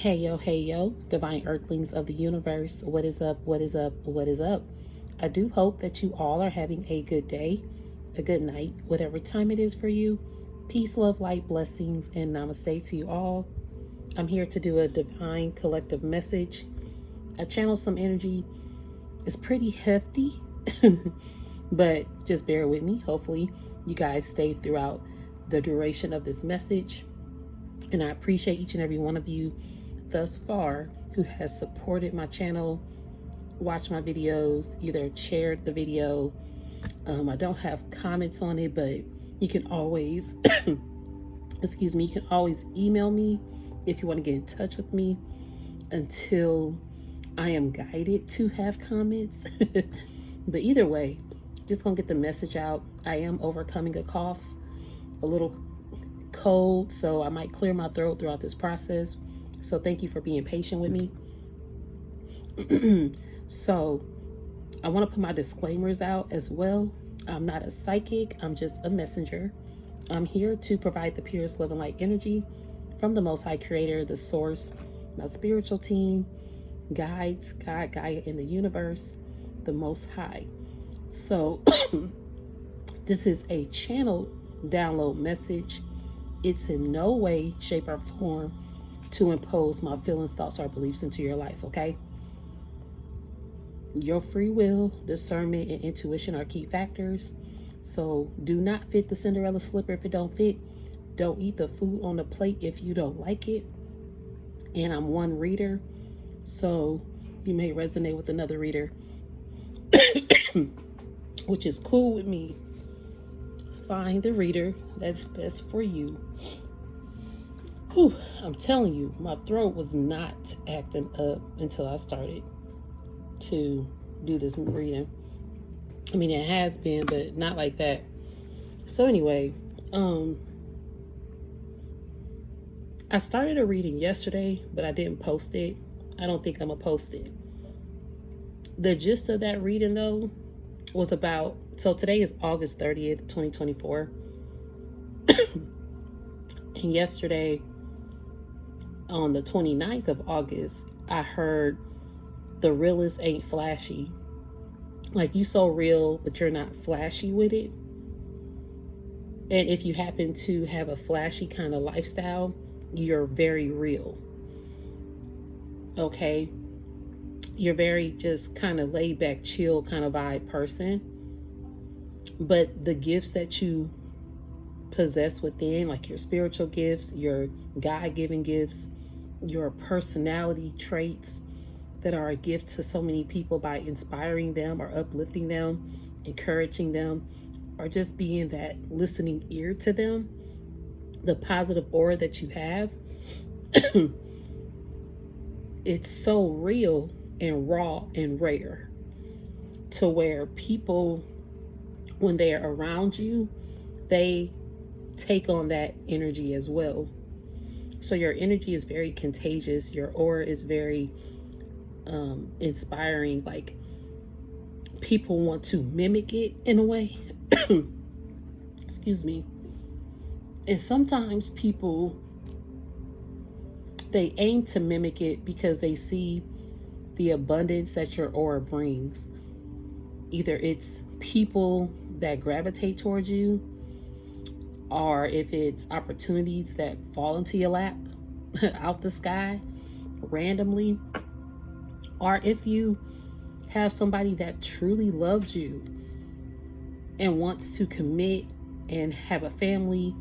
Hey yo, divine earthlings of the universe. What is up? What is up? What is up? I do hope that you all are having a good day, a good night, whatever time it is for you. Peace, love, light, blessings, and namaste to you all. I'm here to do a divine collective message. I channel some energy. It's pretty hefty, but just bear with me. Hopefully, you guys stay throughout the duration of this message. And I appreciate each and every one of you thus far who has supported my channel, watched my videos, either shared the video. I don't have comments on it, but you can always, excuse me, you can always email me if you want to get in touch with me until I am guided to have comments. But either way, just gonna get the message out. I am overcoming a cough, a little cold, so I might clear my throat throughout this process. So thank you for being patient with me. So I want to put my disclaimers out as well. I'm not a psychic, I'm just a messenger. I'm here to provide the purest love and light energy from the Most High Creator, the source, my spiritual team, guides, God, Gaia in the universe, the Most High. So this is a channel download message. It's in no way, shape, or form to impose my feelings, thoughts, or beliefs into your life, okay? Your free will, discernment, and intuition are key factors. So do not fit the Cinderella slipper if it don't fit. Don't eat the food on the plate if you don't like it. And I'm one reader, so you may resonate with another reader, which is cool with me. Find the reader that's best for you. Whew, I'm telling you, my throat was not acting up until I started to do this reading. I mean, it has been, but not like that. So anyway, I started a reading yesterday, but I didn't post it. I don't think I'm gonna post it. The gist of that reading, though, was about, so today is August 30th, 2024. And yesterday, on the 29th of August, I heard the realest ain't flashy. Like, you so real, but you're not flashy with it. And if you happen to have a flashy kind of lifestyle, you're very real. Okay? You're very just kind of laid back, chill kind of vibe person. But the gifts that you possess within, like your spiritual gifts, your God-given gifts, your personality traits that are a gift to so many people by inspiring them or uplifting them, encouraging them, or just being that listening ear to them, the positive aura that you have, it's so real and raw and rare to where people, when they're around you, they take on that energy as well. So your energy is very contagious. Your aura is very inspiring. Like, people want to mimic it in a way. Excuse me. And sometimes people, they aim to mimic it because they see the abundance that your aura brings. Either it's people that gravitate towards you, or if it's opportunities that fall into your lap out the sky randomly, or if you have somebody that truly loves you and wants to commit and have a family.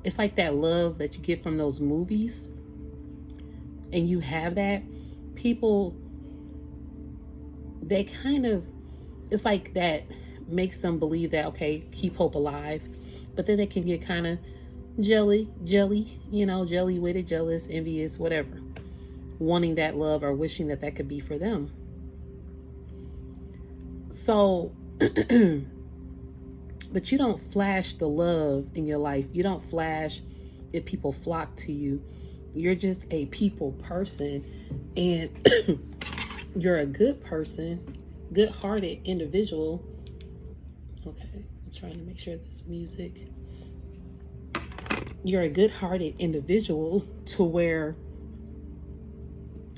It's like that love that you get from those movies, and you have that. People, they kind of, it's like that makes them believe that, okay, keep hope alive. But then they can get kind of jelly with it, jealous, envious, whatever, wanting that love or wishing that that could be for them. So, but you don't flash the love in your life. You don't flash if people flock to you. You're just a people person, and you're a good person, good-hearted individual. Okay, I'm trying to make sure this music. you're a good-hearted individual to where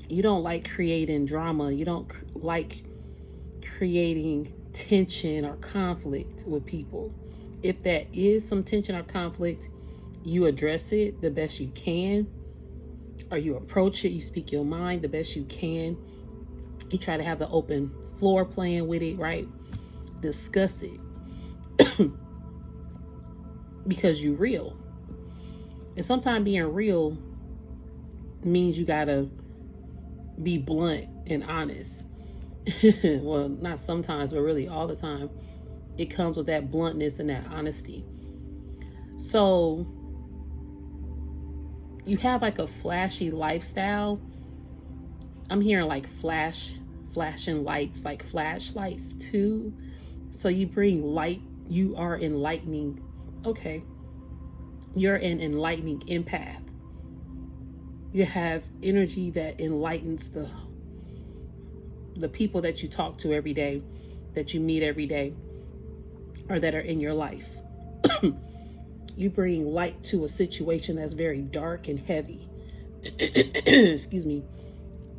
you don't like creating drama. You don't like creating tension or conflict with people. If that is some tension or conflict, you address it the best you can, or you approach it, you speak your mind the best you can. You try to have the open floor plan with it, right? Discuss it because you're real. And sometimes being real means you gotta be blunt and honest. Well, not sometimes, but really all the time. It comes with that bluntness and that honesty. So you have like a flashy lifestyle. I'm hearing like flashing lights, like flashlights too. So you bring light, you are enlightening. Okay. You're an enlightening empath. You have energy that enlightens the people that you talk to every day, that you meet every day, or that are in your life. You bring light to a situation that's very dark and heavy. Excuse me.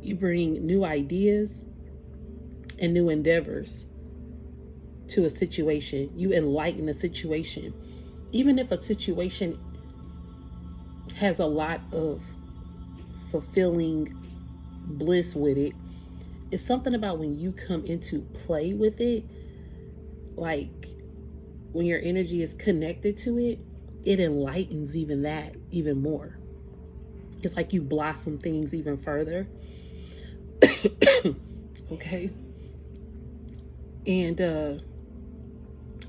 You bring new ideas and new endeavors to a situation. You enlighten a situation. Even if a situation has a lot of fulfilling bliss with it, it's something about when you come into play with it, like when your energy is connected to it, it enlightens even that even more. It's like you blossom things even further. Okay. And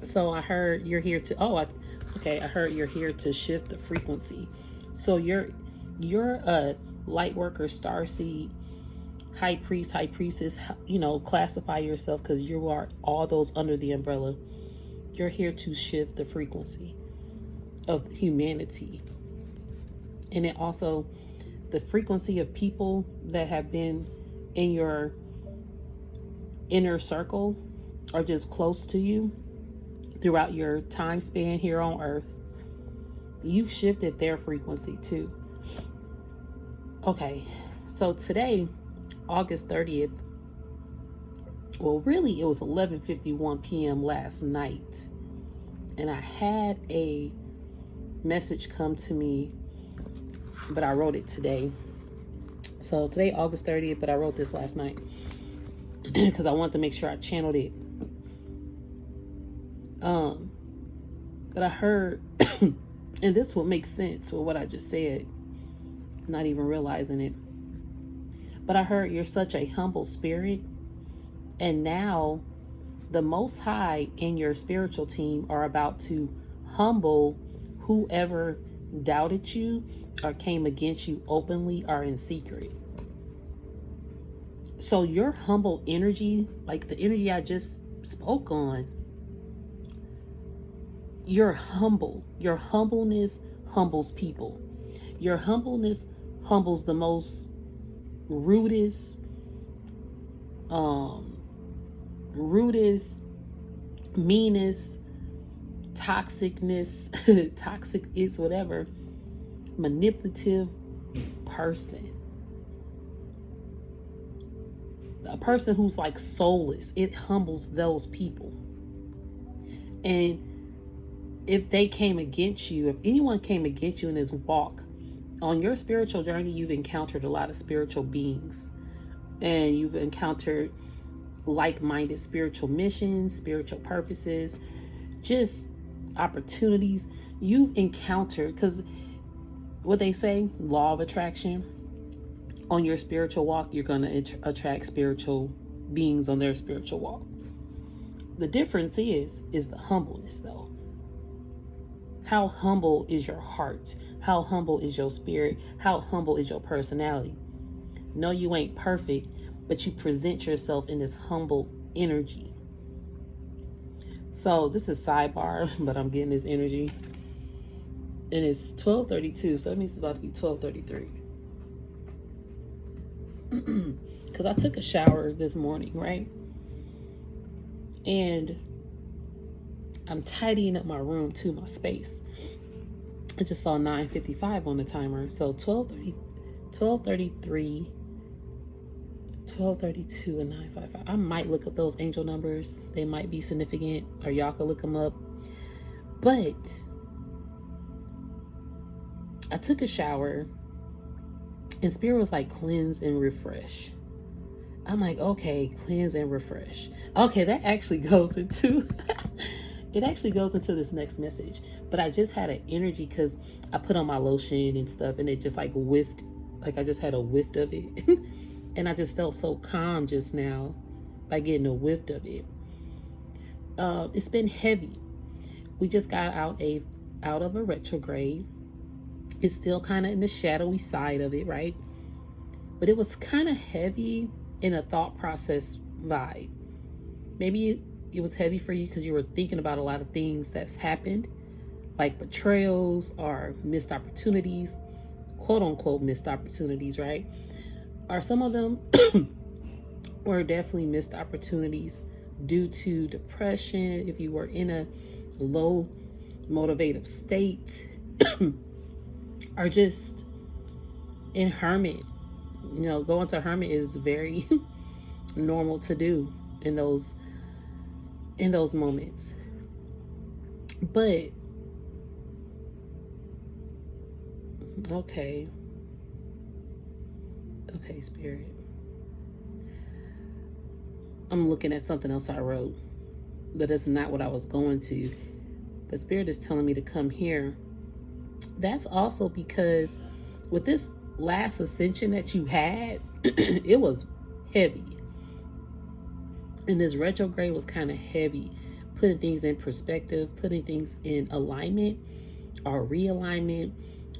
so I heard you're here to I heard you're here to shift the frequency. So you're a light worker, starseed, high priest, high priestess, classify yourself, because you are all those under the umbrella. You're here to shift the frequency of humanity. And it also, the frequency of people that have been in your inner circle or just close to you throughout your time span here on earth, you've shifted their frequency too. Okay, so today, August 30th, well, really it was 11:51 p.m. last night, and I had a message come to me, but I wrote it today. So today, August 30th, but I wrote this last night because I wanted to make sure I channeled it. But I heard, and this will make sense with what I just said, not even realizing it. But I heard you're such a humble spirit, and now the Most High and your spiritual team are about to humble whoever doubted you or came against you openly or in secret. So your humble energy, like the energy I just spoke on, you're humble. Your humbleness humbles people. Your humbleness humbles the most rudest, meanest, toxicness, toxic is whatever, manipulative person. A person who's like soulless, it humbles those people. And if they came against you, if anyone came against you in this walk, on your spiritual journey, you've encountered a lot of spiritual beings, and you've encountered like-minded spiritual missions, spiritual purposes, just opportunities you've encountered, because what they say, law of attraction, on your spiritual walk, you're going to attract spiritual beings on their spiritual walk. The difference is the humbleness, though. How humble is your heart? How humble is your spirit? How humble is your personality? No, you ain't perfect, but you present yourself in this humble energy. So this is sidebar, but I'm getting this energy. And it's 12:32, so that means it's about to be 12:33. Because I took a shower this morning, right? And I'm tidying up my room too, my space. I just saw 9:55 on the timer. So 12:33, 12:32, and 9:55. I might look up those angel numbers. They might be significant, or y'all can look them up. But I took a shower, and Spirit was like, cleanse and refresh. I'm like, okay, cleanse and refresh. Okay, that actually goes into it actually goes into this next message. But I just had an energy because I put on my lotion and stuff, and it just like whiffed, like I just had a whiff of it. And I just felt so calm just now by getting a whiff of it. It's been heavy. We just got out of a retrograde. It's still kind of in the shadowy side of it, right? But it was kind of heavy in a thought process vibe. Maybe it was heavy for you because you were thinking about a lot of things that's happened, like betrayals or missed opportunities, quote unquote missed opportunities, right? Or some of them were definitely missed opportunities due to depression, if you were in a low motivative state, or just in hermit. You know, going to hermit is very normal to do in those moments. But okay, Spirit, I'm looking at something else I wrote, but it's not what I was going to. But Spirit is telling me to come here. That's also because with this last ascension that you had, it was heavy. And this retrograde was kind of heavy, putting things in perspective, putting things in alignment or realignment,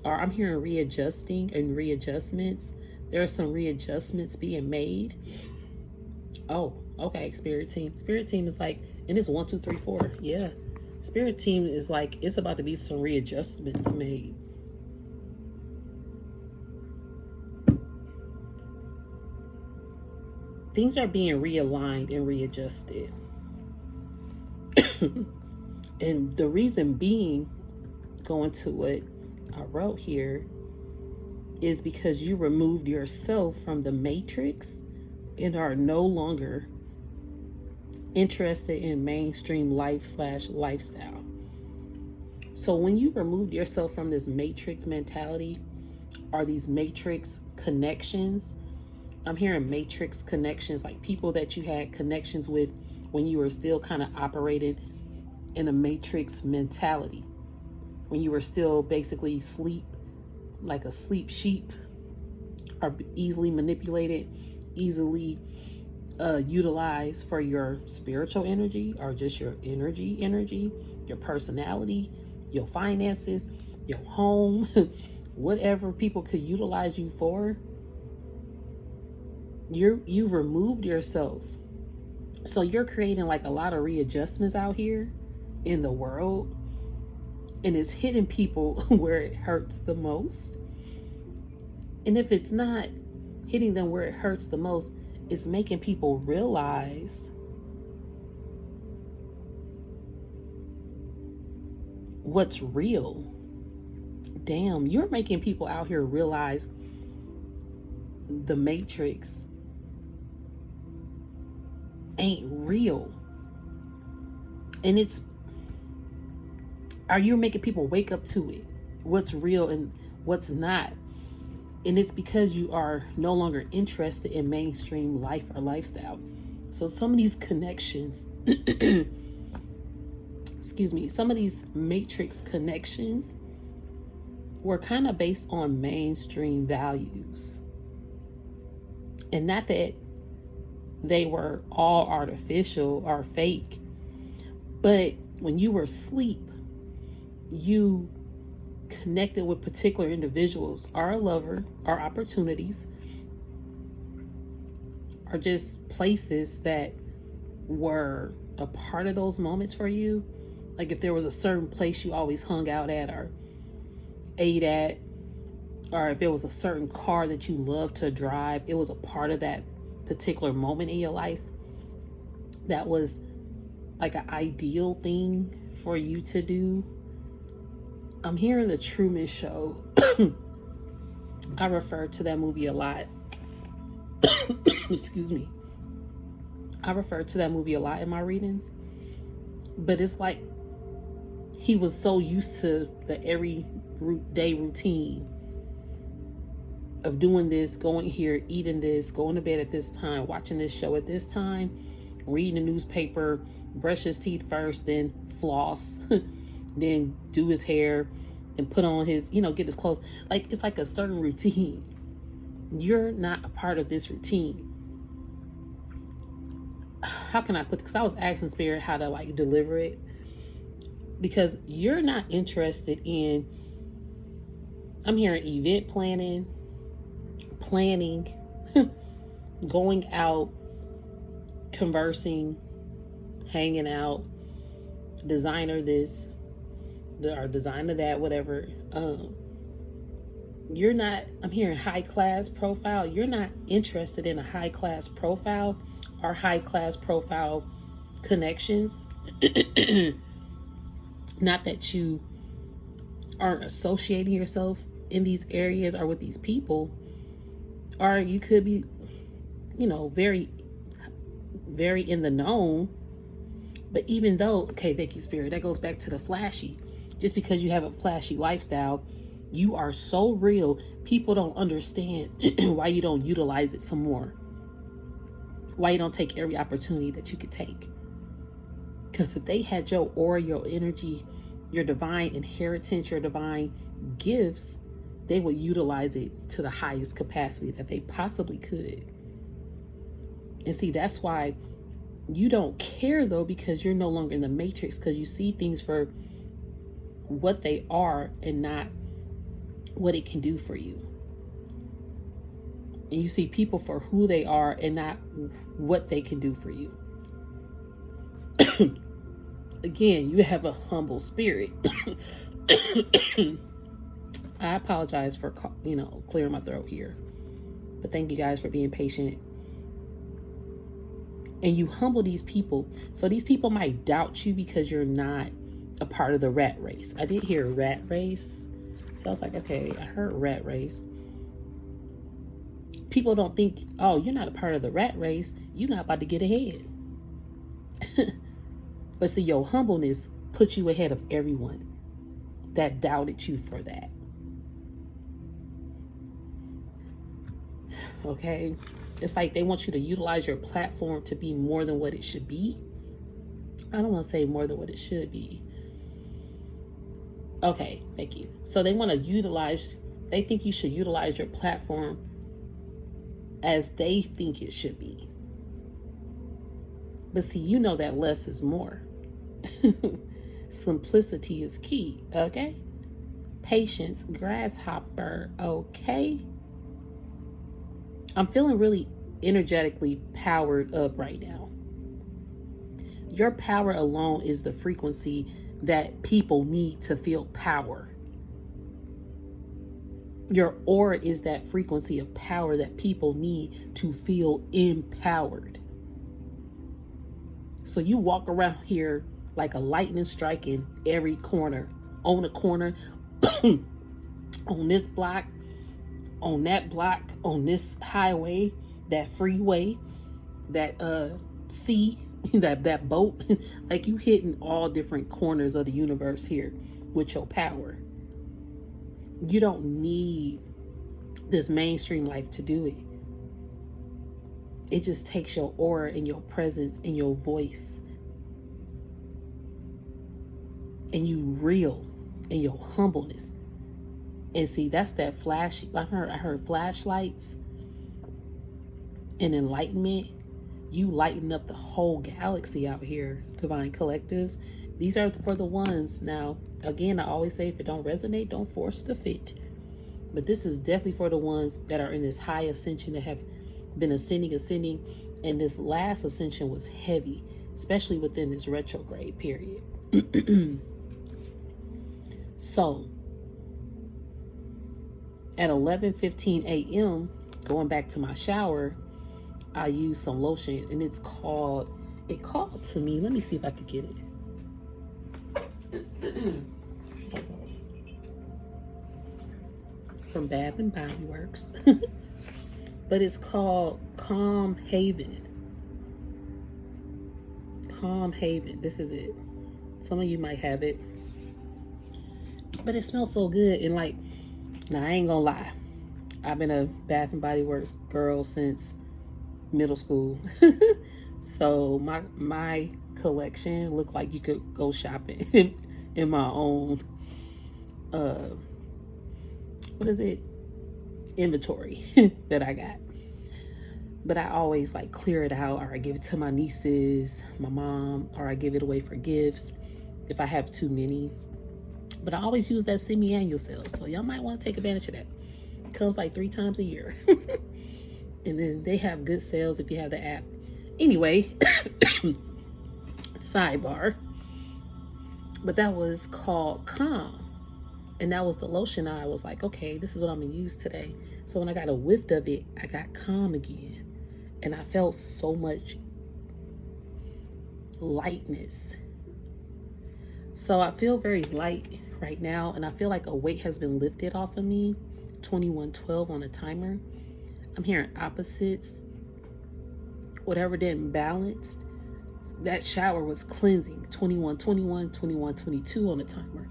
or I'm hearing readjusting and readjustments. There are some readjustments being made. Oh, okay, Spirit team. Spirit team is like, and it's 1, 2, 3, 4. Yeah. Spirit team is like, it's about to be some readjustments made. Things are being realigned and readjusted. And the reason being, going to what I wrote here, is because you removed yourself from the matrix and are no longer interested in mainstream life/lifestyle. So when you removed yourself from this matrix mentality or these matrix connections, I'm hearing matrix connections, like people that you had connections with when you were still kind of operating in a matrix mentality, when you were still basically sleep, like a sleep sheep, or easily manipulated, easily utilized for your spiritual energy, or just your energy, your personality, your finances, your home, whatever people could utilize you for. You've removed yourself. So you're creating like a lot of readjustments out here in the world, and it's hitting people where it hurts the most. And if it's not hitting them where it hurts the most, it's making people realize what's real. Damn, you're making people out here realize the matrix ain't real. And are you making people wake up to it? What's real and what's not? And it's because you are no longer interested in mainstream life or lifestyle. So some of these connections, some of these matrix connections were kind of based on mainstream values. And not that they were all artificial or fake, but when you were asleep, you connected with particular individuals, or a lover, or opportunities, or just places that were a part of those moments for you. Like if there was a certain place you always hung out at or ate at, or if it was a certain car that you loved to drive, it was a part of that particular moment in your life. That was like an ideal thing for you to do. I'm hearing the Truman Show. I refer to that movie a lot. Excuse me. I refer to that movie a lot in my readings. But it's like he was so used to the everyday routine of doing this, going here, eating this, going to bed at this time, watching this show at this time, reading the newspaper, brush his teeth first, then floss, then do his hair, and put on his, get his clothes. Like, it's like a certain routine. You're not a part of this routine. How can I put this? Because I was asking Spirit how to like deliver it. Because you're not interested in, I'm hearing event planning, going out, conversing, hanging out, designer this, or designer that, whatever. You're not, I'm hearing high class profile. You're not interested in a high class profile or high class profile connections. Not that you aren't associating yourself in these areas or with these people, or you could be, very, very in the known. But even though, okay, thank you, Spirit, that goes back to the flashy. Just because you have a flashy lifestyle, you are so real, people don't understand why you don't utilize it some more. Why you don't take every opportunity that you could take. Because if they had your aura, your energy, your divine inheritance, your divine gifts, they would utilize it to the highest capacity that they possibly could. And see, that's why you don't care though, because you're no longer in the matrix, because you see things for what they are and not what it can do for you. And you see people for who they are and not what they can do for you. Again, you have a humble spirit. I apologize for, clearing my throat here. But thank you guys for being patient. And you humble these people. So these people might doubt you because you're not a part of the rat race. I did hear rat race. So I was like, okay, I heard rat race. People don't think, oh, you're not a part of the rat race. You're not about to get ahead. But see, your humbleness puts you ahead of everyone that doubted you for that. Okay? It's like they want you to utilize your platform to be more than what it should be. I don't want to say more than what it should be. Okay, thank you. So they want to they think you should utilize your platform as they think it should be. But see, you know that less is more. Simplicity is key, okay? Patience, grasshopper, okay? I'm feeling really energetically powered up right now. Your power alone is the frequency that people need to feel power. Your aura is that frequency of power that people need to feel empowered. So you walk around here like a lightning striking every corner, on a corner, on this block, on that block, on this highway, that freeway, that sea, that boat. Like you hitting all different corners of the universe here with your power. You don't need this mainstream life to do it. It just takes your aura and your presence and your voice. And you real and your humbleness. And see, that's that flash. I heard flashlights and enlightenment. You lighten up the whole galaxy out here, Divine Collectives. These are for the ones. Now, again, I always say if it don't resonate, don't force the fit. But this is definitely for the ones that are in this high ascension, that have been ascending. And this last ascension was heavy, especially within this retrograde period. So, at 11:15 a.m., going back to my shower, I used some lotion, and it called to me. Let me see if I could get it. from Bath and Body Works. But it's called Calm Haven. Calm Haven. This is it. Some of you might have it. But it smells so good. And like, now I ain't gonna lie. I've been a Bath and Body Works girl since middle school. So my collection looked like you could go shopping in my own what is it? Inventory that I got. But I always like clear it out, or I give it to my nieces, my mom, or I give it away for gifts if I have too many. But I always use that semi-annual sale, so y'all might want to take advantage of that. It comes like 3 times a year. And then they have good sales if you have the app. Anyway, sidebar. But that was called Calm. And that was the lotion. I was like, okay, this is what I'm going to use today. So when I got a whiff of it, I got calm again. And I felt so much lightness. So I feel very light right now. And I feel like a weight has been lifted off of me. 2112 on a timer. I'm hearing opposites. Whatever didn't balance. That shower was cleansing. 2121, 2122 on the timer.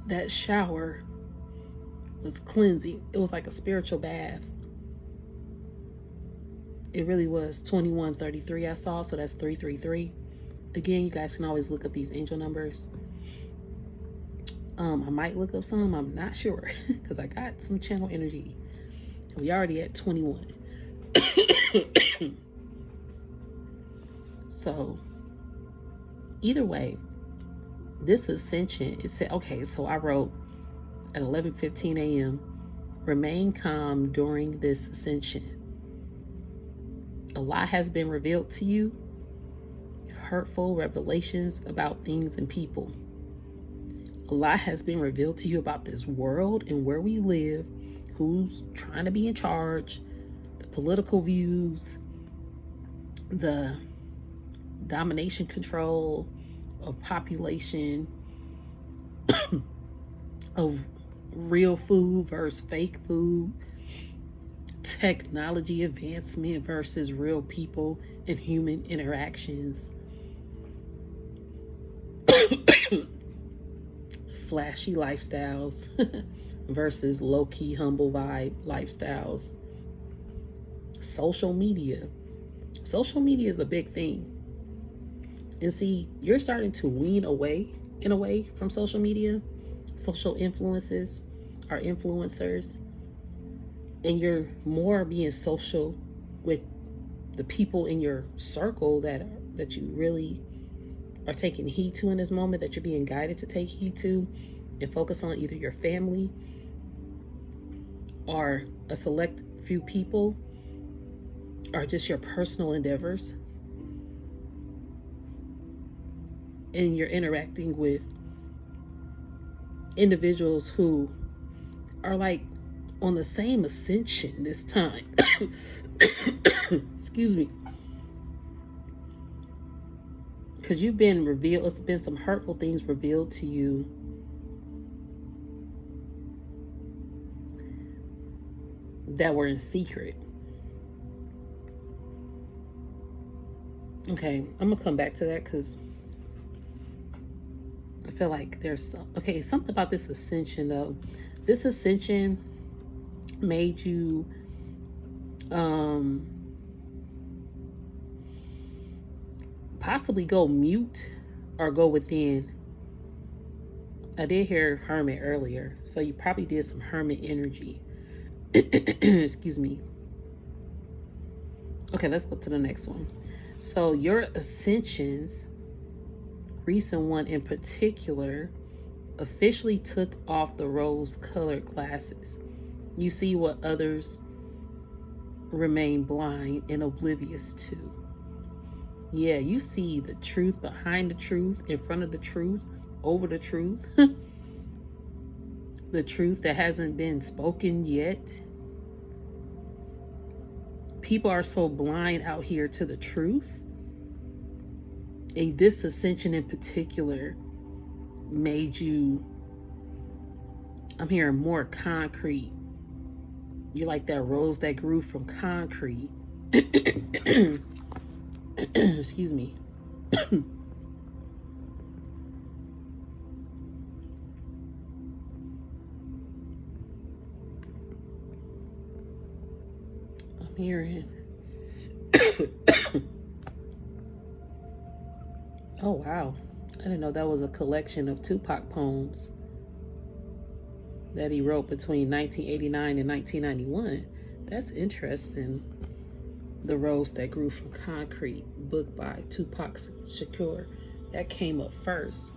That shower was cleansing. It was like a spiritual bath. It really was. 2133 I saw, so that's 333. Again, you guys can always look up these angel numbers. I might look up some, I'm not sure, because I got some channel energy. We already at 21. So either way, this ascension, it said, okay, so I wrote at 11:15 a.m., remain calm during this ascension. A lot has been revealed to you, hurtful revelations about things and people. A lot has been revealed to you about this world and where we live, who's trying to be in charge, the political views, the domination control of population, of real food versus fake food, technology advancement versus real people and human interactions, flashy lifestyles versus low-key humble vibe lifestyles. Social media is a big thing. And see, you're starting to wean away in a way from social media, social influences or influencers, and you're more being social with the people in your circle that you really are taking heed to in this moment, that you're being guided to take heed to, and focus on either your family or a select few people or just your personal endeavors. And you're interacting with individuals who are like on the same ascension this time. Excuse me. Because you've been revealed, it's been some hurtful things revealed to you that were in secret. Okay, I'm gonna come back to that because I feel like there's something about this ascension though. This ascension made you possibly go mute or go within. I did hear hermit earlier, so you probably did some hermit energy. Excuse me. Okay, let's go to the next one. So your ascensions, recent one in particular, officially took off the rose-colored glasses. You see what others remain blind and oblivious to. Yeah, you see the truth behind the truth, in front of the truth, over the truth. The truth that hasn't been spoken yet. People are so blind out here to the truth. And this ascension in particular made you I'm hearing more concrete. You're like that rose that grew from concrete. Excuse me. I'm hearing. Oh, wow. I didn't know that was a collection of Tupac poems that he wrote between 1989 and 1991. That's interesting. The Rose That Grew from Concrete, book by Tupac Shakur. That came up first.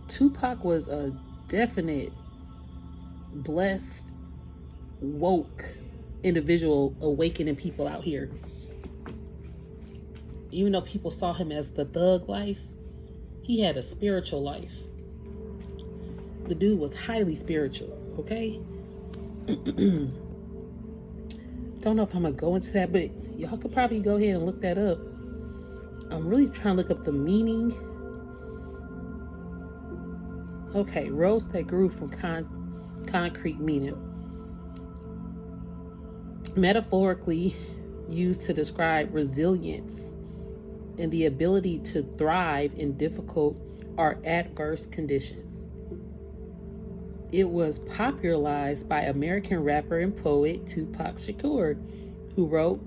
Tupac was a definite, blessed, woke individual awakening people out here. Even though people saw him as the thug life, he had a spiritual life. The dude was highly spiritual, okay? Don't know if I'm gonna go into that, but y'all could probably go ahead and look that up. I'm really trying to look up the meaning. Okay, rose that grew from concrete meaning. Metaphorically used to describe resilience and the ability to thrive in difficult or adverse conditions. It was popularized by American rapper and poet Tupac Shakur, who wrote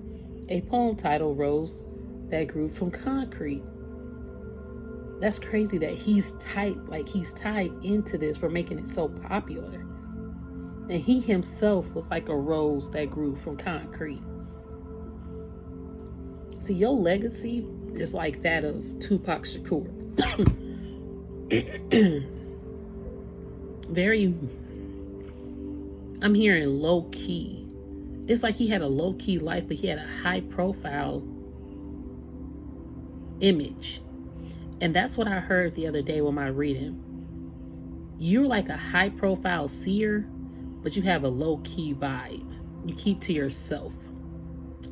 a poem titled Rose That Grew from Concrete. That's crazy that he's tied into this for making it so popular. And he himself was like a rose that grew from concrete. See, your legacy is like that of Tupac Shakur. Very, I'm hearing low key. It's like he had a low key life, but he had a high profile image. And that's what I heard the other day with my reading. You're like a high profile seer, but you have a low key vibe. You keep to yourself.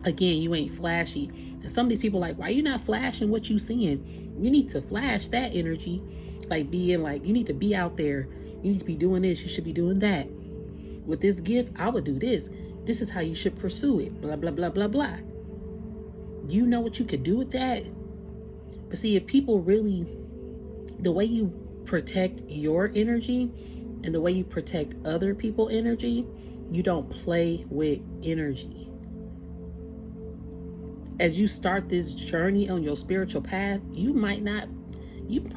Again, you ain't flashy. And some of these people are like, why you not flashing what you seeing? You need to flash that energy. Like being like, you need to be out there. You need to be doing this. You should be doing that. With this gift, I would do this. This is how you should pursue it. Blah, blah, blah, blah, blah. You know what you could do with that? But see, if people really, the way you protect your energy and the way you protect other people's energy, you don't play with energy. As you start this journey on your spiritual path, you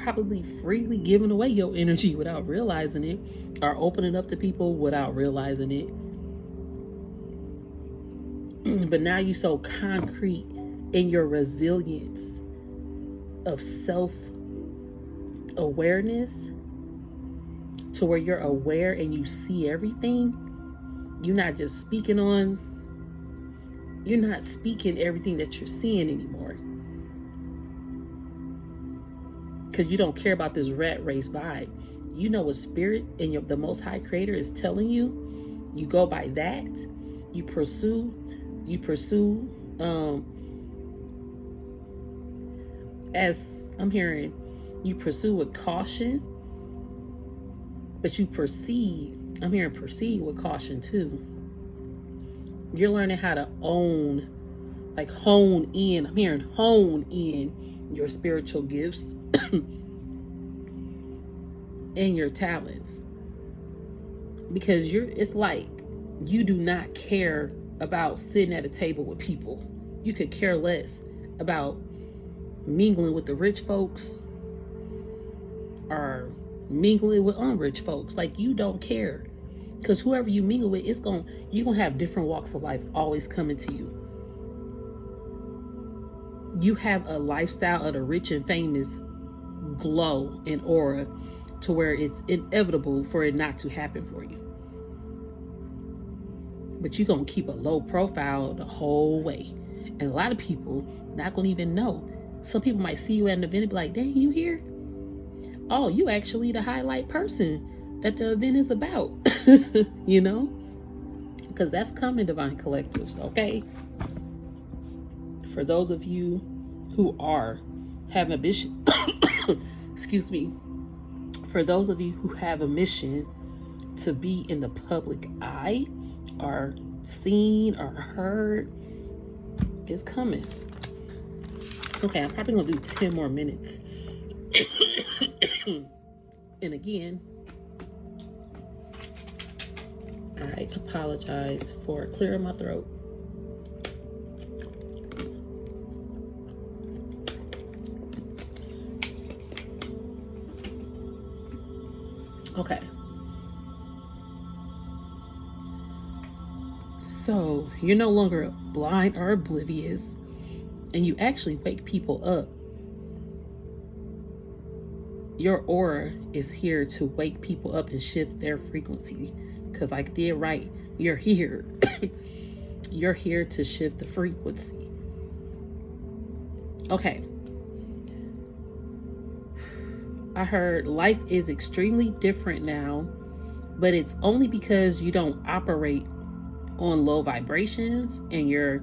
probably freely giving away your energy without realizing it, or opening up to people without realizing it. But now you're so concrete in your resilience of self-awareness to where you're aware and you see everything. You're not just speaking everything that you're seeing anymore. Because you don't care about this rat race vibe. You know what spirit and the Most High Creator is telling you. You go by that. You pursue as I'm hearing, you pursue with caution, but you proceed. I'm hearing proceed with caution too. You're learning how to hone in. I'm hearing hone in your spiritual gifts and your talents. Because it's like you do not care about sitting at a table with people. You could care less about mingling with the rich folks or mingling with unrich folks. Like, you don't care. Because whoever you mingle with, you're going to have different walks of life always coming to you. You have a lifestyle of the rich and famous glow and aura to where it's inevitable for it not to happen for you. But you're going to keep a low profile the whole way. And a lot of people not going to even know. Some people might see you at an event and be like, dang, you here? Oh, you actually the highlight person that the event is about. You know? Because that's coming, Divine Collectives, okay? For those of you who have a mission, excuse me. For those of you who have a mission to be in the public eye or seen or heard is coming. Okay, I'm probably gonna do 10 more minutes. And again, I apologize for clearing my throat. Okay. So you're no longer blind or oblivious, and you actually wake people up. Your aura is here to wake people up and shift their frequency. Because I did right, you're here. You're here to shift the frequency. Okay. I heard life is extremely different now, but it's only because you don't operate on low vibrations and you're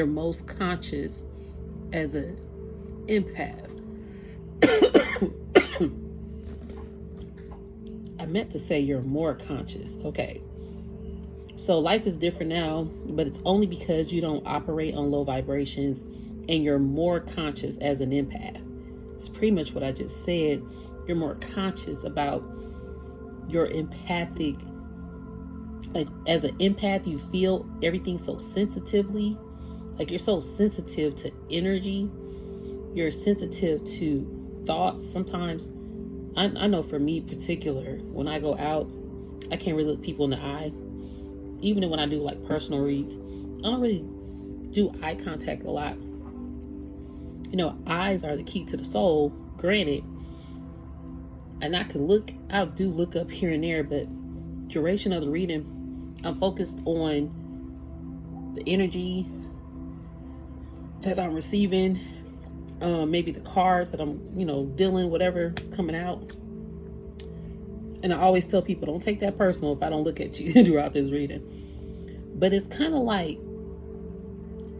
most conscious as an empath. I meant to say you're more conscious. Okay. So life is different now, but it's only because you don't operate on low vibrations and you're more conscious as an empath. It's pretty much what I just said. You're more conscious about your empathic, like as an empath, you feel everything so sensitively. Like you're so sensitive to energy. You're sensitive to thoughts. Sometimes, I know for me in particular, when I go out, I can't really look people in the eye. Even when I do like personal reads, I don't really do eye contact a lot. You know, eyes are the key to the soul, granted. And I do look up here and there, but duration of the reading, I'm focused on the energy that I'm receiving, maybe the cards that I'm, dealing, whatever is coming out. And I always tell people, don't take that personal if I don't look at you throughout this reading. But it's kind of like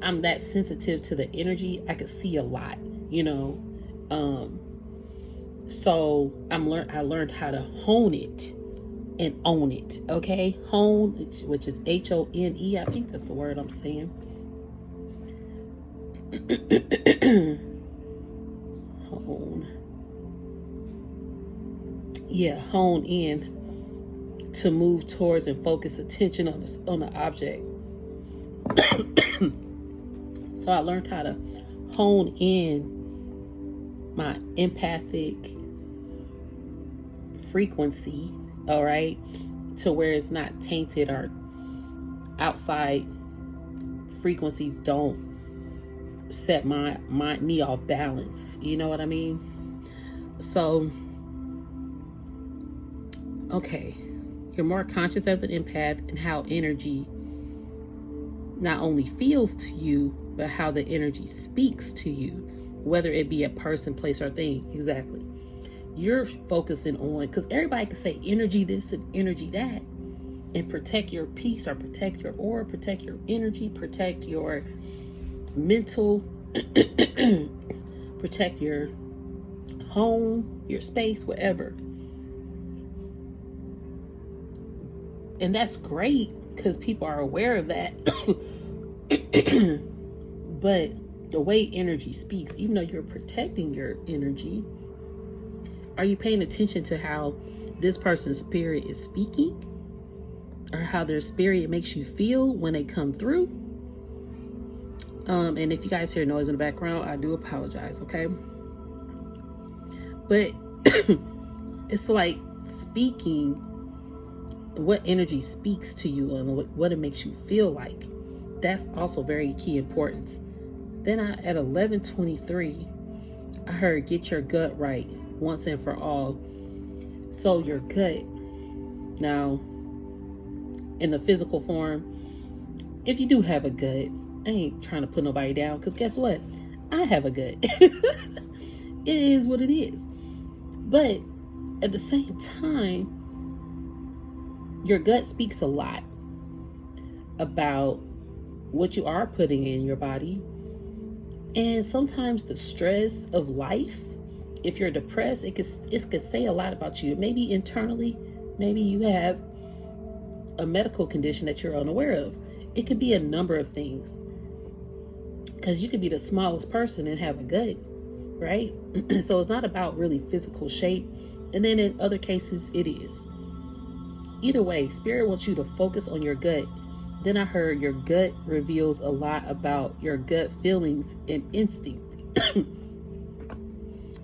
I'm that sensitive to the energy. I could see a lot, So I learned how to hone it and own it. Okay, hone, which is HONE. I think that's the word I'm saying. Hone. Yeah, hone in to move towards and focus attention on the object. So I learned how to hone in my empathic frequency, all right, to where it's not tainted or outside frequencies don't set me off balance. You know what I mean? So, okay, you're more conscious as an empath and how energy not only feels to you, but how the energy speaks to you, whether it be a person, place, or thing. Exactly. You're focusing on, because everybody can say energy this and energy that, and protect your peace or protect your aura, protect your energy, protect your mental, protect your home, your space, whatever. And that's great because people are aware of that. But the way energy speaks, even though you're protecting your energy, are you paying attention to how this person's spirit is speaking? Or how their spirit makes you feel when they come through? And if you guys hear noise in the background, I do apologize, okay? But it's like speaking, what energy speaks to you and what it makes you feel like. That's also very key importance. Then at 11:23, I heard get your gut right once and for all. So your gut, now in the physical form, if you do have a gut, I ain't trying to put nobody down, because guess what? I have a gut. It is what it is. But at the same time, your gut speaks a lot about what you are putting in your body. And sometimes the stress of life If you're depressed, it could say a lot about you. Maybe internally, maybe you have a medical condition that you're unaware of. It could be a number of things. Because you could be the smallest person and have a gut, right? So it's not about really physical shape. And then in other cases, it is. Either way, Spirit wants you to focus on your gut. Then I heard your gut reveals a lot about your gut feelings and instinct.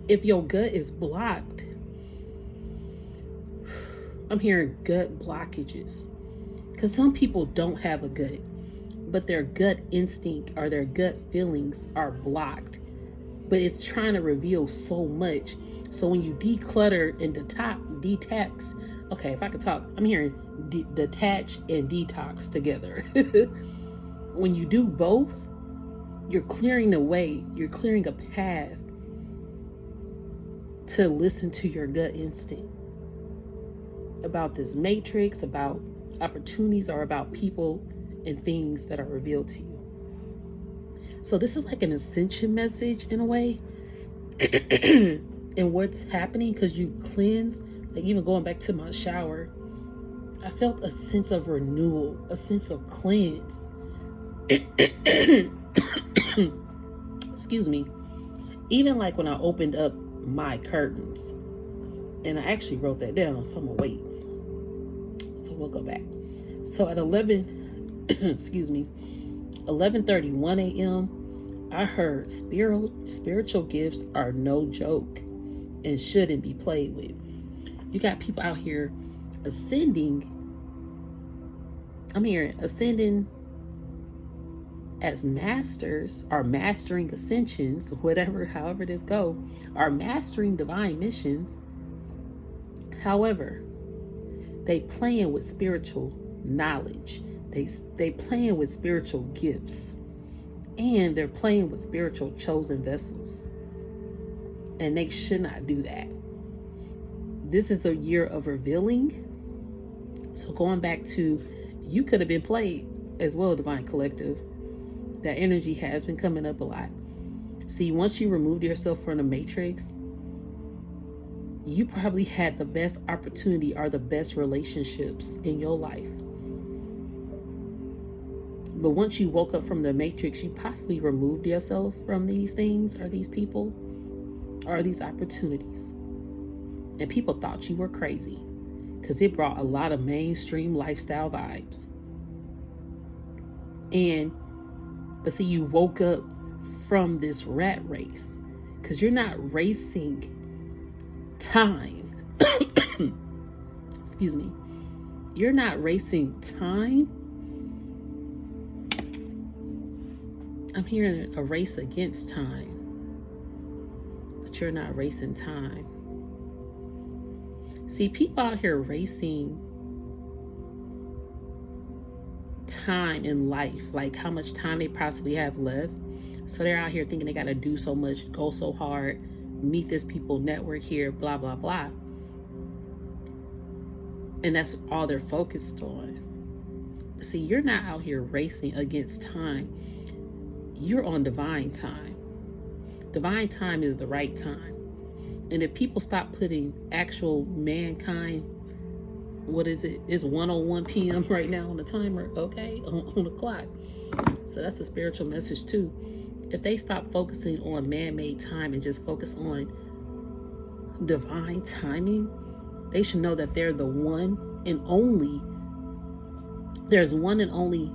If your gut is blocked, I'm hearing gut blockages. Because some people don't have a gut, but their gut instinct or their gut feelings are blocked. But it's trying to reveal so much. So when you declutter and detox, okay, if I could talk, I'm hearing detach and detox together. When you do both, you're clearing the way, you're clearing a path to listen to your gut instinct about this matrix, about opportunities, or about people and things that are revealed to you. So this is like an ascension message in a way. And what's happening, because you cleanse, like even going back to my shower, I felt a sense of renewal, a sense of cleanse. Excuse me. Even like when I opened up my curtains, and I actually wrote that down, so I'm gonna wait. So we'll go back. So at 11:31 a.m., I heard spiritual gifts are no joke and shouldn't be played with. You got people out here ascending. I'm hearing ascending as masters, or mastering ascensions, however this go, are mastering divine missions. However, they playing with spiritual knowledge. They playing with spiritual gifts, and they're playing with spiritual chosen vessels. And they should not do that. This is a year of revealing. So going back to, you could have been played as well, Divine Collective. That energy has been coming up a lot. See, once you removed yourself from the matrix, you probably had the best opportunity or the best relationships in your life. But once you woke up from the matrix, you possibly removed yourself from these things or these people or these opportunities. And people thought you were crazy because it brought a lot of mainstream lifestyle vibes. But see, you woke up from this rat race because you're not racing time. Excuse me. You're not racing time. I'm hearing a race against time, but you're not racing time. See, people out here racing time in life, like how much time they possibly have left. So they're out here thinking they got to do so much, go so hard, meet this people, network here, blah, blah, blah. And that's all they're focused on. See, you're not out here racing against time. You're on divine time. Divine time is the right time. And if people stop putting actual mankind, what is it? It's 1:01 p.m. right now on the timer, okay? On the clock. So that's a spiritual message too. If they stop focusing on man-made time and just focus on divine timing, they should know that they're the one and only, there's one and only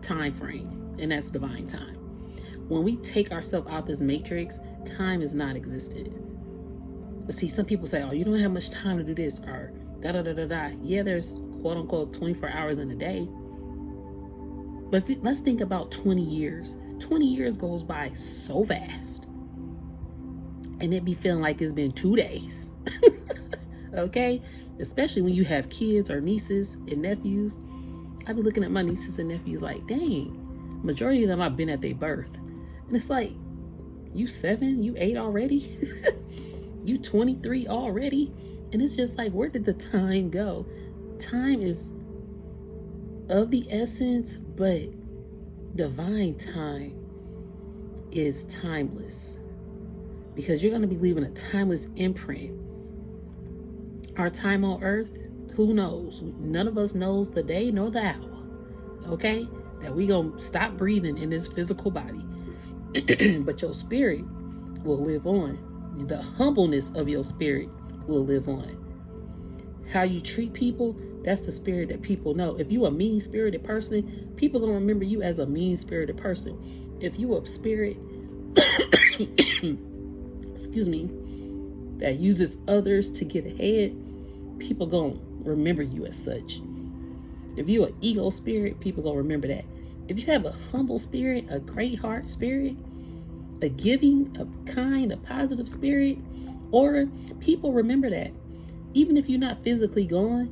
time frame, and that's divine time. When we take ourselves out this matrix, time is not existent. But see, some people say, oh, you don't have much time to do this, or da-da-da-da-da. Yeah, there's quote-unquote 24 hours in a day. But let's think about 20 years. 20 years goes by so fast. And it be feeling like it's been 2 days. Okay? Especially when you have kids or nieces and nephews. I be looking at my nieces and nephews like, dang, majority of them I've been at their birth. And it's like, you 7, you 8 already? You 23 already? And it's just like, where did the time go? Time is of the essence, but divine time is timeless. because you're going to be leaving a timeless imprint. Our time on earth, who knows? None of us knows the day nor the hour, okay? That we going to stop breathing in this physical body. But your spirit will live on. The humbleness of your spirit will live on. How you treat people, that's the spirit that people know. If you a mean-spirited person, people going to remember you as a mean-spirited person. If you a spirit, excuse me, that uses others to get ahead, people going to remember you as such. If you an ego spirit, people going to remember that. If you have a humble spirit, a great heart spirit, a giving, a kind, a positive spirit, or people remember that. Even if you're not physically gone,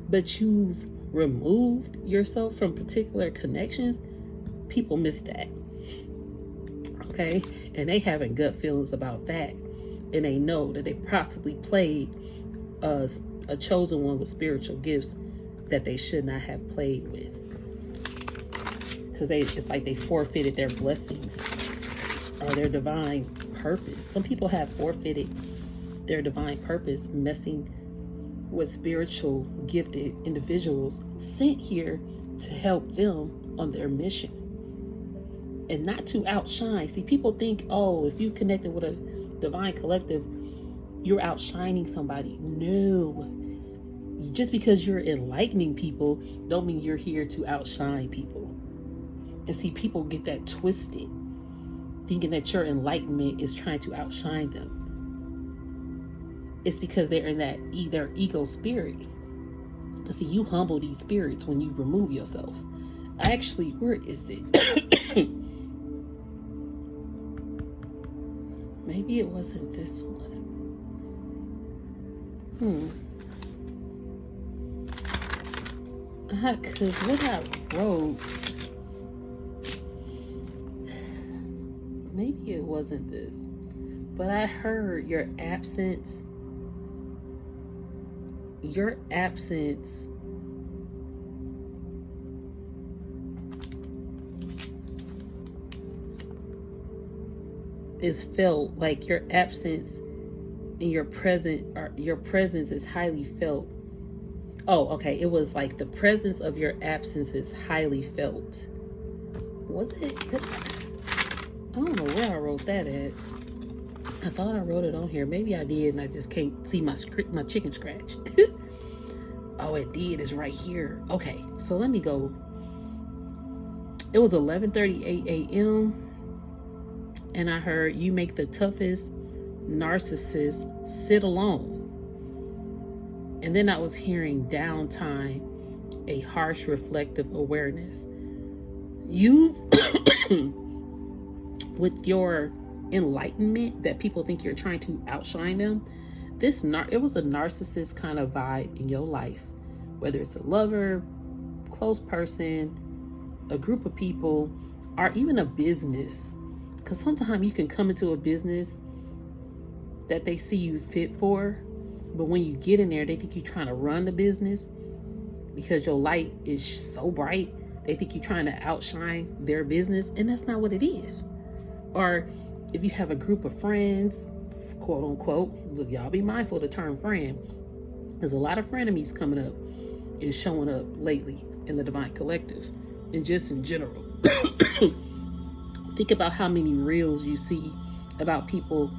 but you've removed yourself from particular connections, people miss that. Okay? And they having gut feelings about that. And they know that they possibly played a chosen one with spiritual gifts that they should not have played with. Because it's like they forfeited their blessings or their divine purpose. Some people have forfeited their divine purpose, messing with spiritual gifted individuals sent here to help them on their mission and not to outshine. See, people think, oh, if you connected with a divine collective, you're outshining somebody. No, just because you're enlightening people don't mean you're here to outshine people. And see, people get that twisted, thinking that your enlightenment is trying to outshine them. It's because they're in that their ego spirit. But see, you humble these spirits when you remove yourself. Actually, where is it? Maybe it wasn't this one. Because what I wrote, maybe it wasn't this, but I heard your absence is felt, like your absence and your presence is highly felt. Oh, okay. It was like the presence of your absence is highly felt. Was it? I don't know where I wrote that at. I thought I wrote it on here. Maybe I did, and I just can't see my chicken scratch. Oh, it did. It's right here. Okay, so let me go. It was 11:38 a.m. and I heard you make the toughest narcissist sit alone. And then I was hearing downtime, a harsh reflective awareness. You, with your enlightenment that people think you're trying to outshine them, it was a narcissist kind of vibe in your life, whether it's a lover, close person, a group of people, or even a business. Because sometimes you can come into a business that they see you fit for, but when you get in there, they think you're trying to run the business because your light is so bright. They think you're trying to outshine their business, and that's not what it is. Or if you have a group of friends, quote unquote, look, y'all be mindful of the term friend. There's a lot of frenemies coming up and showing up lately in the Divine Collective and just in general. Think about how many reels you see about people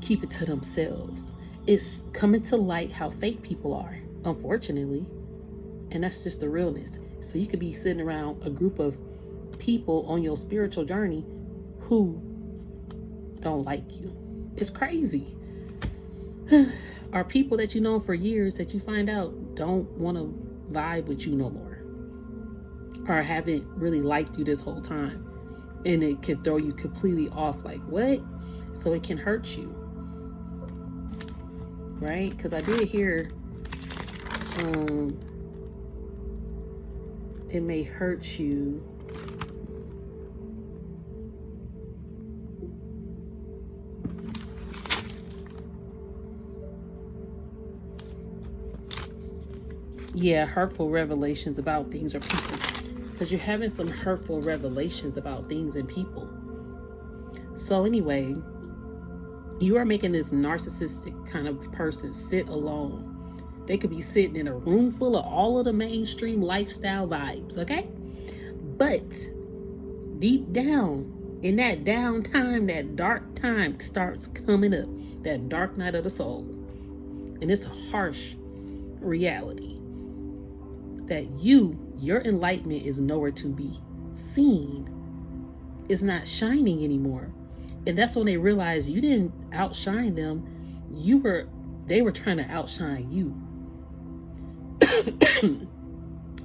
keep it to themselves. It's coming to light how fake people are, unfortunately. And that's just the realness. So you could be sitting around a group of people on your spiritual journey who don't like you. It's crazy. Are people that you know for years that you find out don't want to vibe with you no more, or haven't really liked you this whole time, and it can throw you completely off, like what? So it can hurt you, right? Because I did hear it may hurt you. Yeah, hurtful revelations about things or people. Because you're having some hurtful revelations about things and people. So anyway, you are making this narcissistic kind of person sit alone. They could be sitting in a room full of all of the mainstream lifestyle vibes, okay? But deep down, in that downtime, that dark time starts coming up, that dark night of the soul. And it's a harsh reality that your enlightenment is nowhere to be seen. It's not shining anymore. And that's when they realize you didn't outshine them. They were trying to outshine you.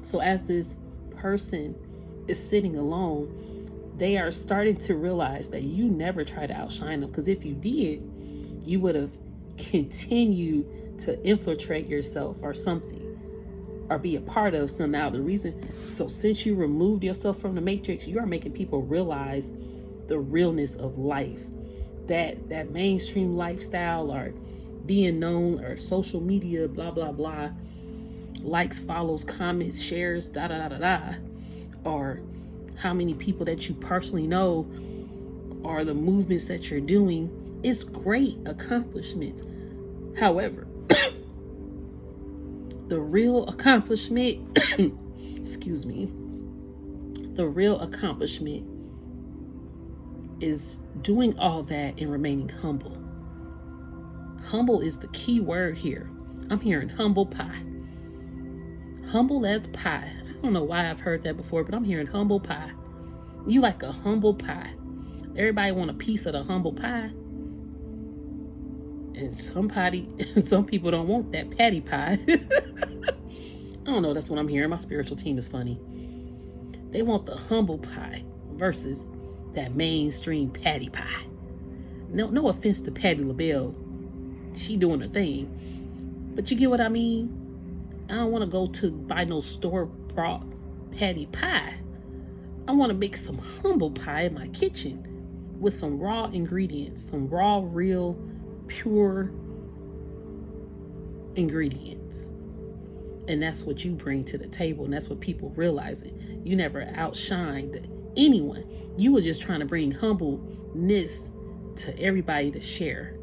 So as this person is sitting alone, they are starting to realize that you never tried to outshine them. Because if you did, you would have continued to infiltrate yourself or something, or be a part of some. Now the reason, so since you removed yourself from the matrix, you are making people realize the realness of life. That mainstream lifestyle, or being known, or social media, blah blah blah, likes, follows, comments, shares, da da da da da, or how many people that you personally know, or the movements that you're doing, is great accomplishments. However, the real accomplishment, excuse me, the real accomplishment is doing all that and remaining humble. Humble is the key word here. I'm hearing humble pie. Humble as pie. I don't know why I've heard that before, but I'm hearing humble pie. You like a humble pie. Everybody want a piece of the humble pie. And some people don't want that patty pie. I don't know, that's what I'm hearing. My spiritual team is funny. They want the humble pie versus that mainstream patty pie. No offense to Patti LaBelle. She doing her thing. But you get what I mean? I don't want to go to buy no store-bought patty pie. I want to make some humble pie in my kitchen with some raw ingredients, some raw, real, pure ingredients. And that's what you bring to the table, and that's what people realize it. You never outshined anyone. You were just trying to bring humbleness to everybody to share.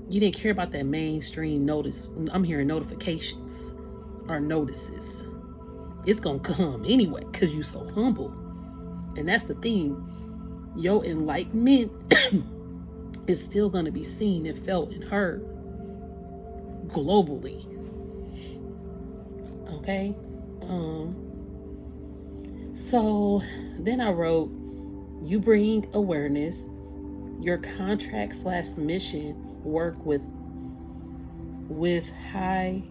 You didn't care about that mainstream notice. I'm hearing notifications or notices. It's gonna come anyway because you're so humble. And that's the thing. Your enlightenment is still gonna be seen and felt and heard globally. Okay? So then I wrote, you bring awareness, your contract / mission work with high,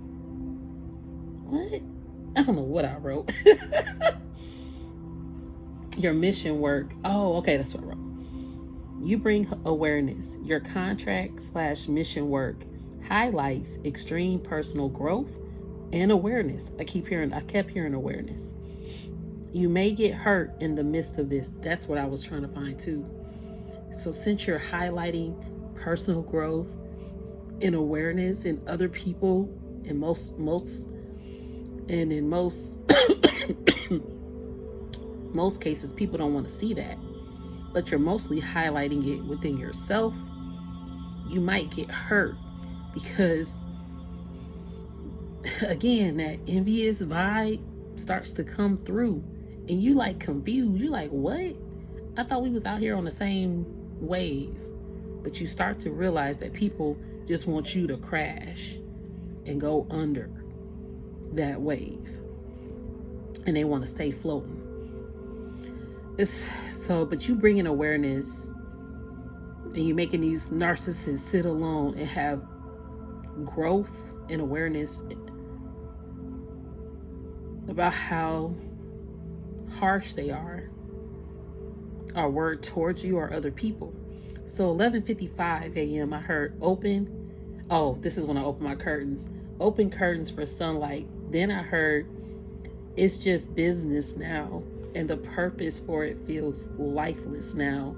what? I don't know what I wrote. Your mission work. Oh, okay, that's what I wrote. You bring awareness. Your contract / mission work highlights extreme personal growth and awareness. I kept hearing awareness. You may get hurt in the midst of this. That's what I was trying to find too. So since you're highlighting personal growth and awareness in other people, in most most cases, people don't want to see that, but you're mostly highlighting it within yourself. You might get hurt because, again, that envious vibe starts to come through, and you like confused. You like, what? I thought we was out here on the same wave. But you start to realize that people just want you to crash and go under that wave, and they want to stay floating. But you bring in awareness, and you making these narcissists sit alone and have growth and awareness about how harsh they are, or word towards you or other people. So 11:55 a.m. I heard open. Oh, this is when I open my curtains. Open curtains for sunlight. Then I heard it's just business now, and the purpose for it feels lifeless now.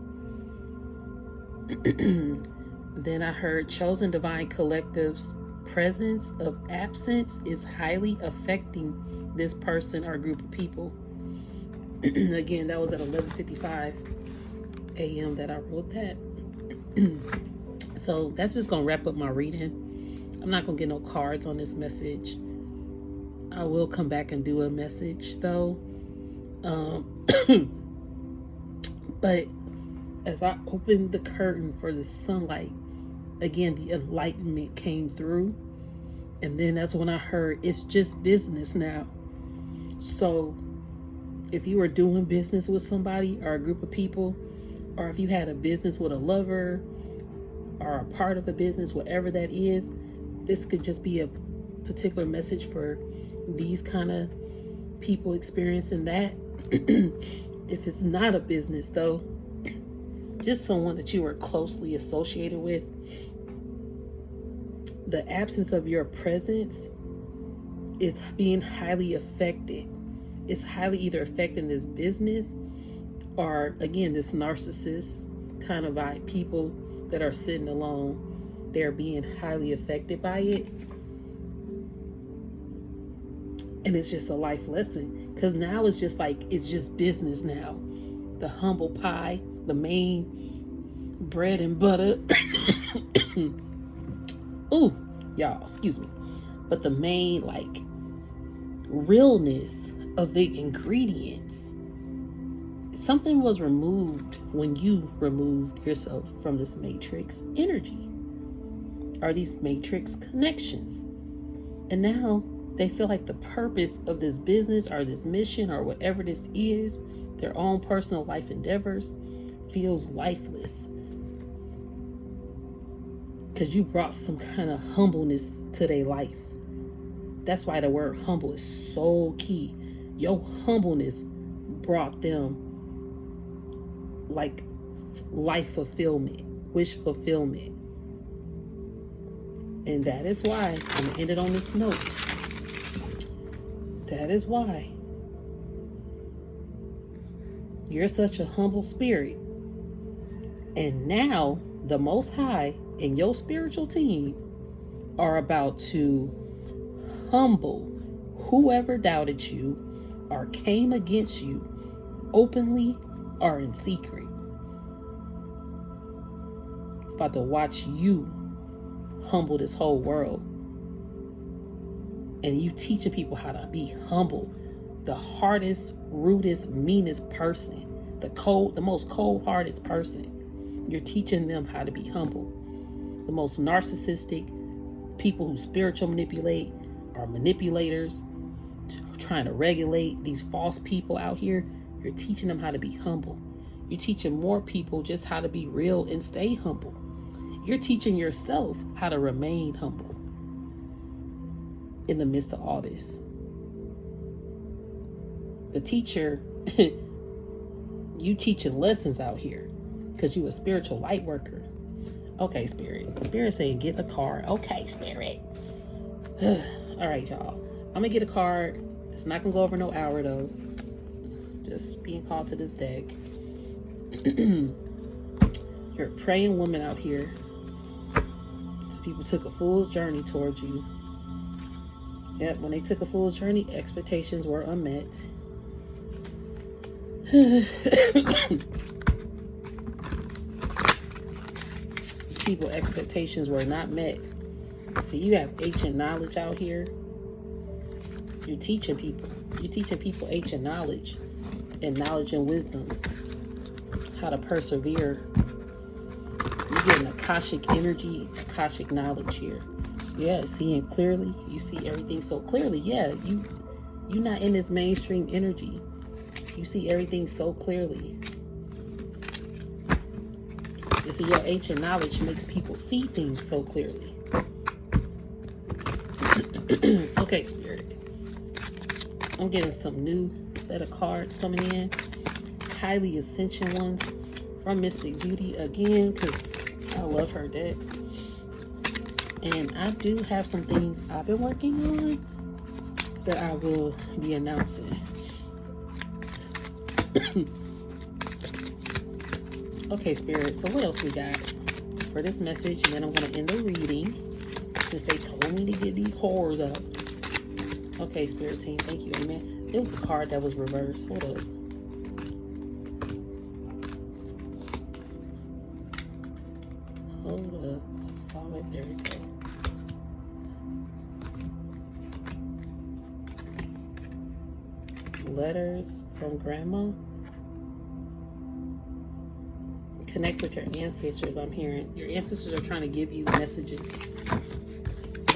Then I heard chosen divine collective's presence of absence is highly affecting this person or group of people. Again, that was at 11:55. a.m. that I wrote that. So that's just going to wrap up my reading. I'm not going to get no cards on this message. I will come back and do a message though. But as I opened the curtain for the sunlight, again, the enlightenment came through. And then that's when I heard it's just business now. So if you were doing business with somebody or a group of people, or if you had a business with a lover or a part of a business, whatever that is, this could just be a particular message for these kind of people experiencing that. If it's not a business though, just someone that you are closely associated with, the absence of your presence is being highly affected. It's highly either affecting this business or, again, this narcissist kind of vibe. People that are sitting alone, they're being highly affected by it. And it's just a life lesson, because now it's just like, it's just business now. The humble pie, the main bread and butter. Ooh, y'all, excuse me. But the main, like, realness of the ingredients. Something was removed when you removed yourself from this matrix energy, or these matrix connections. And now they feel like the purpose of this business or this mission or whatever this is, their own personal life endeavors, feels lifeless. Because you brought some kind of humbleness to their life. That's why the word humble is so key. Your humbleness brought them like life fulfillment, wish fulfillment. And that is why I'm going to end it on this note. That is why you're such a humble spirit. And now the Most High and your spiritual team are about to humble whoever doubted you or came against you openly or in secret. About to watch you humble this whole world. And you teaching people how to be humble. The hardest, rudest, meanest person, the most cold-hearted person, you're teaching them how to be humble. The most narcissistic people who spiritual manipulate are manipulators, trying to regulate these false people out here. You're teaching them how to be humble. You're teaching more people just how to be real and stay humble. You're teaching yourself how to remain humble in the midst of all this. The teacher, you teaching lessons out here because you a spiritual light worker. Okay, Spirit. Spirit saying get the card. Okay, Spirit. All right, y'all. I'm going to get a card. It's not going to go over no hour, though. Just being called to this deck. You're a praying woman out here. So people took a fool's journey towards you. Yep, when they took a fool's journey, expectations were unmet. People's expectations were not met. See, you have ancient knowledge out here. You're teaching people. You're teaching people ancient knowledge and wisdom. How to persevere. You're getting Akashic energy, Akashic knowledge here. Yeah, seeing clearly. You see everything so clearly. Yeah, you're not in this mainstream energy. You see everything so clearly. You see, your ancient knowledge makes people see things so clearly. Okay, Spirit. I'm getting some new set of cards coming in. Highly Ascension ones from Mystic Beauty again, because I love her decks. And I do have some things I've been working on that I will be announcing. Okay, Spirit, so what else we got for this message? And then I'm going to end the reading since they told me to get these horrors up. Okay, Spirit team, thank you, amen. It was the card that was reversed. Hold up. There we go. Letters from grandma. Connect with your ancestors. I'm hearing your ancestors are trying to give you messages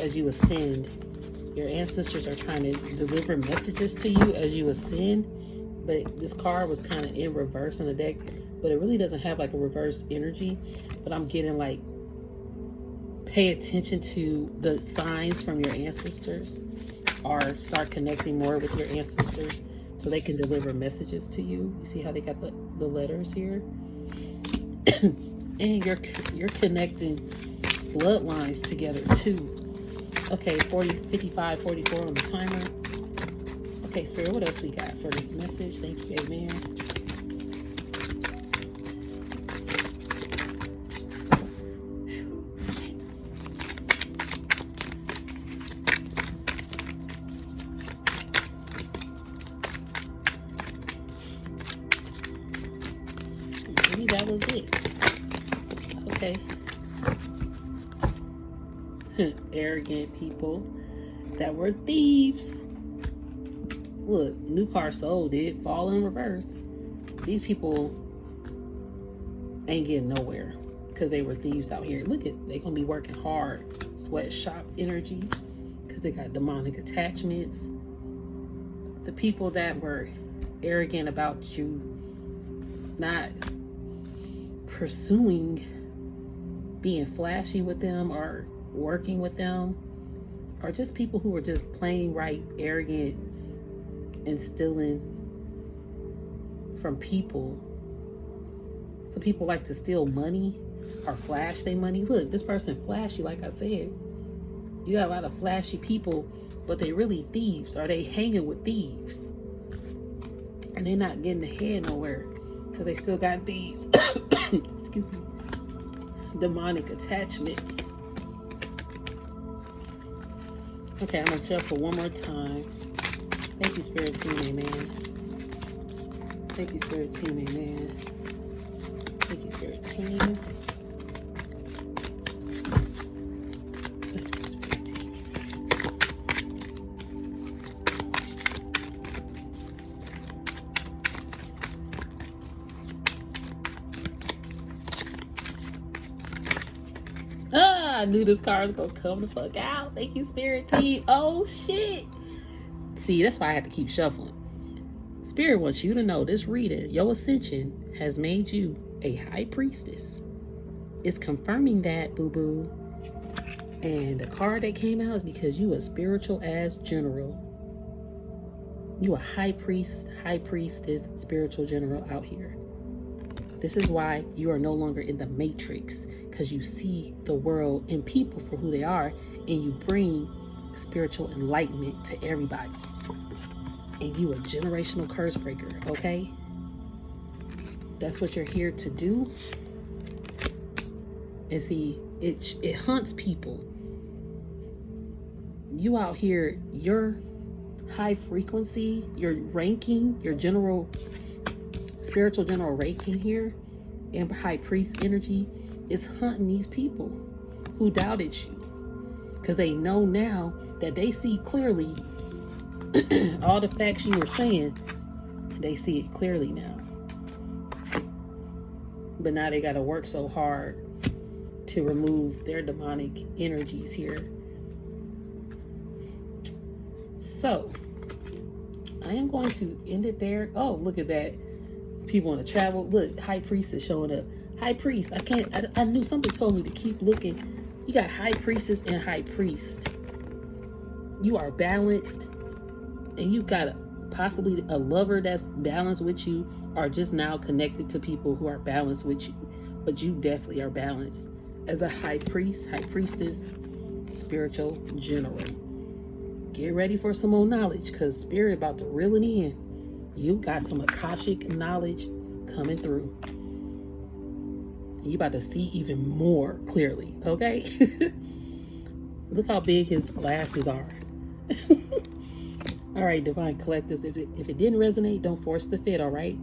as you ascend. Your ancestors are trying to deliver messages to you as you ascend. But this card was kind of in reverse on the deck, but it really doesn't have like a reverse energy. But I'm getting like, pay attention to the signs from your ancestors, or start connecting more with your ancestors so they can deliver messages to you. You see how they got the letters here? And you're connecting bloodlines together too. Okay, 40, 55, 44 on the timer. Okay, Spirit, what else we got for this message? Thank you, amen. Maybe that was it. Okay. Arrogant people that were thieves. Look, new car sold, did fall in reverse. These people ain't getting nowhere because they were thieves out here. Look at, they gonna be working hard. Sweatshop energy because they got demonic attachments. The people that were arrogant about you not pursuing being flashy with them or working with them, or just people who are just plain right arrogant and stealing from people. Some people like to steal money or flash their money. Look, this person flashy, like I said. You got a lot of flashy people, but they really thieves, or they hanging with thieves. And they're not getting ahead nowhere because they still got these excuse me, demonic attachments. Okay, I'm gonna shuffle one more time. Thank you, Spirit Team, amen. Thank you, Spirit Team, amen. Thank you, Spirit Team. Thank you, Spirit Team. I knew this card was gonna come the fuck out. Thank you, Spirit Team. Oh shit. See, that's why I had to keep shuffling. Spirit wants you to know this reading, your ascension, has made you a high priestess. It's confirming that, boo-boo. And the card that came out is because you a spiritual ass general. You a high priest, high priestess, spiritual general out here. This is why you are no longer in the matrix, because you see the world and people for who they are, and you bring spiritual enlightenment to everybody. And you a generational curse breaker, okay? That's what you're here to do. And see, it hunts people. You out here, your high frequency, your ranking, your general spiritual general ranking here, and high priest energy is hunting these people who doubted you, because they know now that they see clearly all the facts you were saying. They see it clearly now, but now they got to work so hard to remove their demonic energies here. So I am going to end it there. Oh, look at that. People want to travel. Look, High Priest is showing up. High Priest, I knew something told me to keep looking. You got High Priestess and High Priest. You are balanced, and you got possibly a lover that's balanced with you, or just now connected to people who are balanced with you. But you definitely are balanced as a High Priest, High Priestess, spiritual general. Get ready for some more knowledge, because Spirit about to reel it in. You got some Akashic knowledge coming through. You about to see even more clearly, okay? Look how big his glasses are. All right, Divine Collectives, if it didn't resonate, don't force the fit, all right?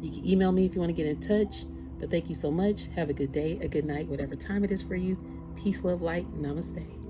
You can email me if you want to get in touch. But thank you so much. Have a good day, a good night, whatever time it is for you. Peace, love, light. Namaste.